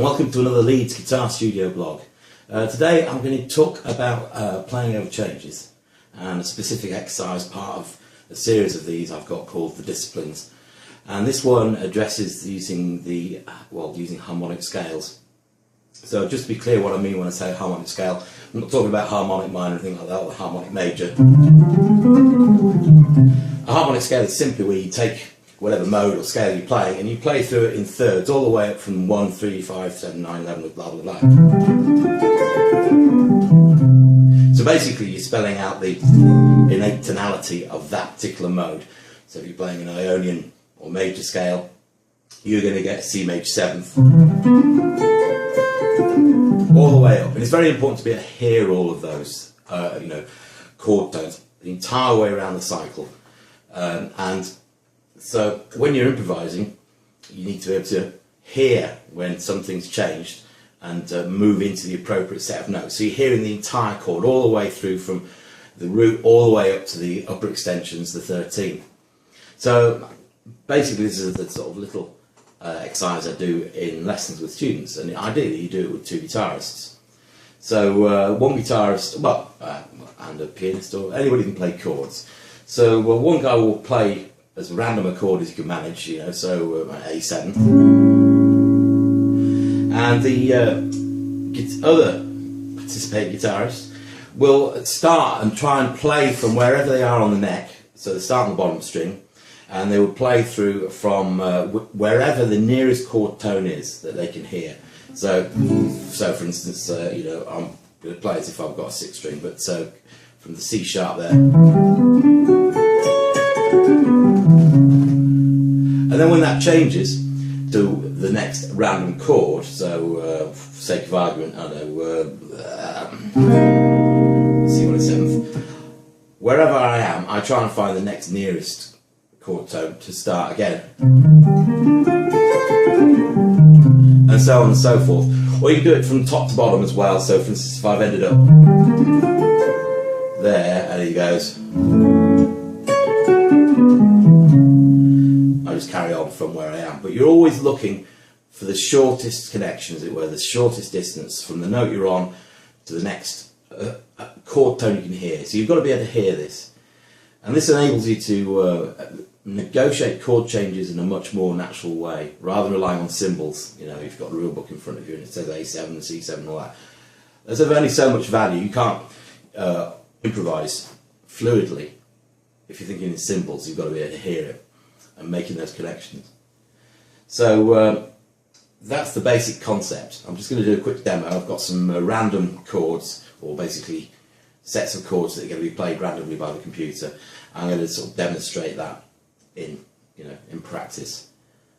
welcome to another Leeds Guitar Studio blog. Today I'm going to talk about playing over changes and a specific exercise, part of a series of these I've got called the disciplines. And this one addresses using using harmonic scales. So just to be clear what I mean when I say harmonic scale, I'm not talking about harmonic minor or anything like that, or harmonic major. A harmonic scale is simply where you take whatever mode or scale you're playing and you play through it in thirds, all the way up from 1, 3, 5, 7, 9, 11, blah blah blah. So basically you're spelling out the innate tonality of that particular mode. So if you're playing an Ionian or major scale, you're going to get C major 7th all the way up. And it's very important to be able to hear all of those chord tones the entire way around the cycle. And so when you're improvising, you need to be able to hear when something's changed and move into the appropriate set of notes. So you're hearing the entire chord all the way through, from the root all the way up to the upper extensions, the 13. So basically this is the sort of little exercise I do in lessons with students, and ideally you do it with two guitarists. So one guitarist, and a pianist, or anybody can play chords. So one guy will play as random a chord as you can manage, so A7. And the other participating guitarist will start and try and play from wherever they are on the neck. So they start on the bottom string, and they will play through from wherever the nearest chord tone is that they can hear. So for instance, I'm going to play as if I've got a 6th string, but so from the C sharp there. And then when that changes to the next random chord, so for the sake of argument, I don't know, C7th, wherever I am, I try and find the next nearest chord tone to start again. And so on and so forth. Or you can do it from top to bottom as well. So for instance, if I've ended up there, and he goes, I just carry on from where I am. But you're always looking for the shortest connection, as it were, the shortest distance from the note you're on to the next chord tone you can hear. So you've got to be able to hear this. And this enables you to negotiate chord changes in a much more natural way, rather than relying on symbols. You've got a real book in front of you and it says A7, C7, all that. There's only so much value. You can't improvise fluidly if you're thinking in symbols. You've got to be able to hear it and making those connections. So that's the basic concept. I'm just going to do a quick demo. I've got some random chords, or basically sets of chords that are going to be played randomly by the computer. I'm going to sort of demonstrate that in practice,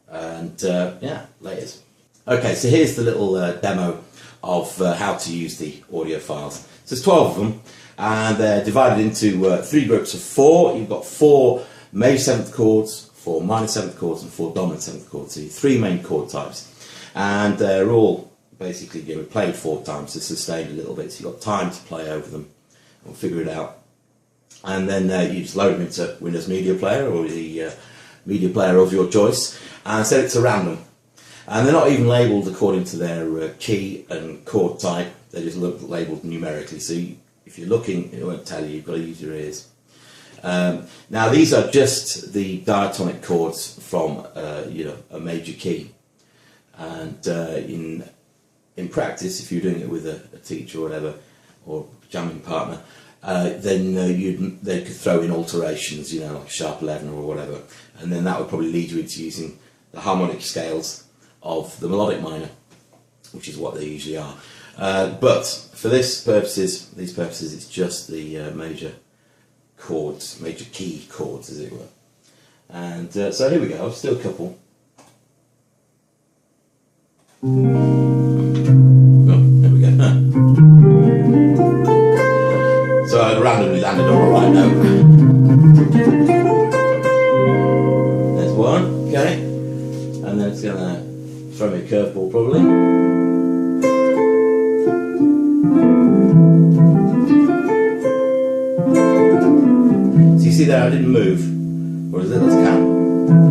and laters. Okay, so here's the little demo of how to use the audio files. So there's 12 of them, and they're divided into 3 groups of 4. You've got 4 major 7th chords, 4 minor 7th chords, and 4 dominant 7th chords. So 3 main chord types, and they're all basically played 4 times, so sustained a little bit, so you've got time to play over them and figure it out. And then you just load them into Windows Media Player, or the media player of your choice, and set it to random. And they're not even labelled according to their key and chord type, they're just labelled numerically. So if you're looking, it won't tell you, you've got to use your ears. Now these are just the diatonic chords from a major key. And in practice, if you're doing it with a teacher or whatever, or jamming partner, then they could throw in alterations, like a sharp 11 or whatever, and then that would probably lead you into using the harmonic scales of the melodic minor, which is what they usually are. But for these purposes, it's just the major chords, major key chords, as it were. And so here we go. Still a couple. So I randomly landed on the right note. There's one, okay. And then it's going to throw me a curveball probably. So you see there, I didn't move, or as little as I can. 1,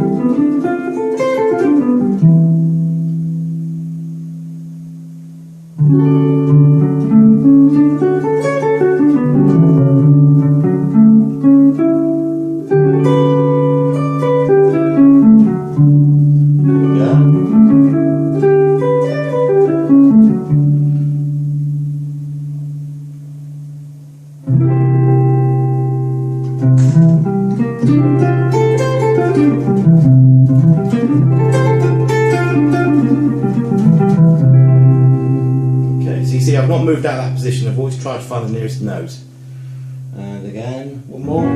Okay, so you see I've not moved out of that position, I've always tried to find the nearest note. And again, one more.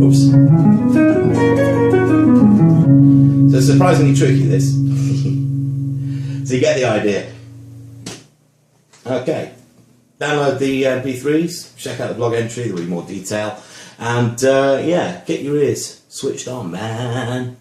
Oops. So it's surprisingly tricky, this. So you get the idea. Okay. Download the MP3s, check out the blog entry, there'll be more detail. And yeah, get your ears switched on, man.